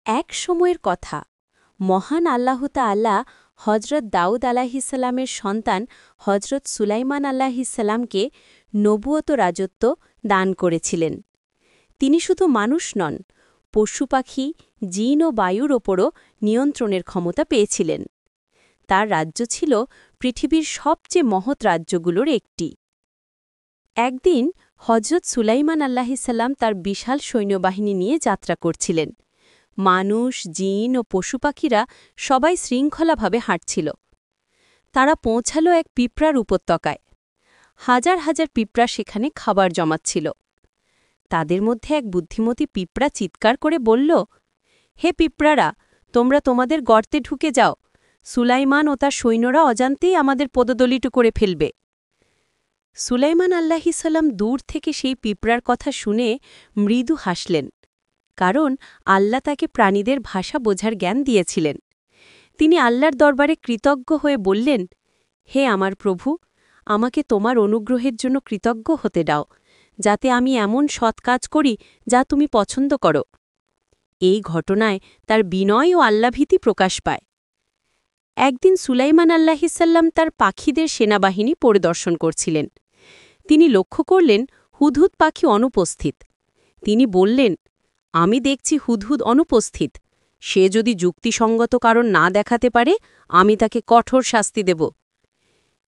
এক সময়ের কথা মহান আল্লাহ তাআলা হজরত দাউদ আলাহিসাল্লামের সন্তান হজরত সুলাইমান আলাহিসাল্লামকে নবুয়ত রাজত্ব দান করেছিলেন। তিনি শুধু মানুষ নন, পশু পাখি, জিন ও বায়ুর ওপরও নিয়ন্ত্রণের ক্ষমতা পেয়েছিলেন। তার রাজ্য ছিল পৃথিবীর সবচেয়ে মহৎ রাজ্যগুলোর একটি। একদিন হজরত সুলাইমান আলাহিসাল্লাম তার বিশাল সৈন্যবাহিনী নিয়ে যাত্রা করছিলেন। মানুষ, জিন ও পশু পাখিরা সবাই শৃঙ্খলাভাবে হাঁটছিল। তারা পৌঁছাল এক পিঁপড়ার উপত্যকায়। হাজার হাজার পিঁপড়া সেখানে খাবার জমাচ্ছিল। তাদের মধ্যে এক বুদ্ধিমতী পিঁপড়া চিৎকার করে বলল, হে পিঁপড়ারা, তোমরা তোমাদের গর্তে ঢুকে যাও। সুলাইমান ও তার সৈন্যরা অজান্তেই আমাদের পদদলিত করে ফেলবে। সুলাইমান আলাইহিসসালাম দূর থেকে সেই পিঁপড়ার কথা শুনে মৃদু হাসলেন, কারণ আল্লাহ তাকে প্রাণীদের ভাষা বোঝার জ্ঞান দিয়েছিলেন। তিনি আল্লাহর দরবারে কৃতজ্ঞ হয়ে বললেন, হে আমার প্রভু, আমাকে তোমার অনুগ্রহের জন্য কৃতজ্ঞ হতে দাও, যাতে আমি এমন সৎ কাজ করি যা তুমি পছন্দ করো। এই ঘটনায় তার বিনয় ও আল্লাভীতি প্রকাশ পায়। একদিন সুলাইমান আলাইহিসসালাম তার পাখিদের সেনাবাহিনী পরিদর্শন করছিলেন। তিনি লক্ষ্য করলেন হুদহুদ পাখি অনুপস্থিত। তিনি বললেন, আমি দেখছি হুদহুদ অনুপস্থিত। সে যদি যুক্তিসঙ্গত কারণ না দেখাতে পারে, আমি তাকে কঠোর শাস্তি দেব।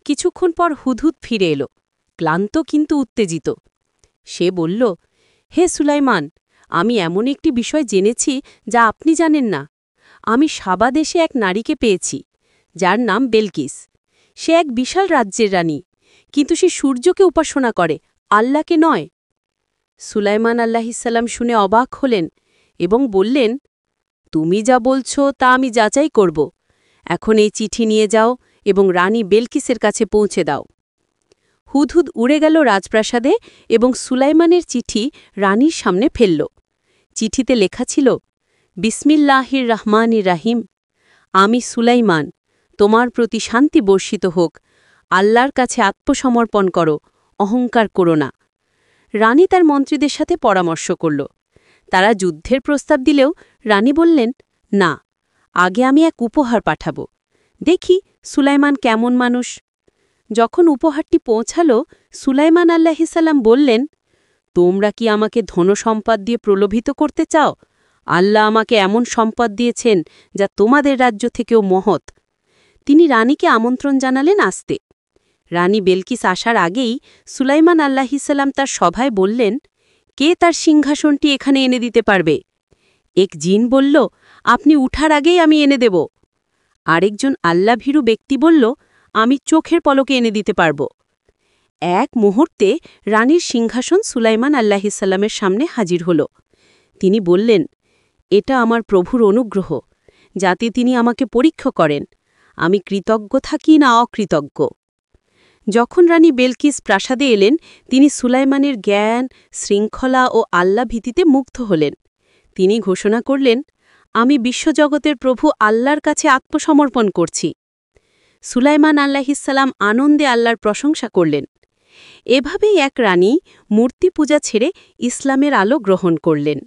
কিছুক্ষণ পর হুদহুদ ফিরে এলো, ক্লান্ত কিন্তু উত্তেজিত। সে বলল, হে সুলাইমান, আমি এমন একটি বিষয় জেনেছি যা আপনি জানেন না। আমি সাবা দেশে এক নারীকে পেয়েছি, যার নাম বেলকিস। সে এক বিশাল রাজ্যের রানী, কিন্তু সে সূর্যকে উপাসনা করে, আল্লাহকে নয়। সুলাইমান আলাইহিসসালাম শুনে অবাক হলেন এবং বললেন, তুমি যা বলছ তা আমি যাচাই করব। এখন এই চিঠি নিয়ে যাও এবং রানী বেলকিসের কাছে পৌঁছে দাও। হুদহুদ উড়ে গেল রাজপ্রাসাদে এবং সুলাইমানের চিঠি রানীর সামনে ফেলল। চিঠিতে লেখা ছিল, বিসমিল্লাহির রহমানির রাহিম। আমি সুলাইমান, তোমার প্রতি শান্তি বর্ষিত হোক। আল্লাহর কাছে আত্মসমর্পণ করো, অহংকার করো না। রানী তার মন্ত্রীদের সাথে পরামর্শ করল। তারা যুদ্ধের প্রস্তাব দিলেও রানী বললেন, না, আগে আমি এক উপহার পাঠাব। দেখি সুলাইমান কেমন মানুষ। যখন উপহারটি পৌঁছাল, সুলাইমান আলাইহিসসালাম বললেন, তোমরা কি আমাকে ধনসম্পদ দিয়ে প্রলোভিত করতে চাও? আল্লাহ আমাকে এমন সম্পদ দিয়েছেন যা তোমাদের রাজ্য থেকেও মহৎ। তিনি রানীকে আমন্ত্রণ জানালেন আসতে। রানী বেলকিস আসার আগেই সুলাইমান আলাইহিসসালাম তার সভায় বললেন, কে তার সিংহাসনটি এখানে এনে দিতে পারবে? এক জিন বলল, আপনি উঠার আগেই আমি এনে দেব। আরেকজন আল্লাভীরু ব্যক্তি বলল, আমি চোখের পলকে এনে দিতে পারব। এক মুহূর্তে রানীর সিংহাসন সুলাইমান আলাইহিসসালামের সামনে হাজির হল। তিনি বললেন, এটা আমার প্রভুর অনুগ্রহ, যাতে তিনি আমাকে পরীক্ষা করেন আমি কৃতজ্ঞ থাকি না অকৃতজ্ঞ। যখন রানী বেলকিস প্রাসাদে এলেন, তিনি সুলাইমানের জ্ঞান, শৃঙ্খলা ও আল্লাভীতিতে মুগ্ধ হলেন। তিনি ঘোষণা করলেন, আমি বিশ্বজগতের প্রভু আল্লাহর কাছে আত্মসমর্পণ করছি। সুলাইমান আলাইহিসসালাম আনন্দে আল্লাহর প্রশংসা করলেন। এভাবেই এক রানী মূর্তি পূজা ছেড়ে ইসলামের আলো গ্রহণ করলেন।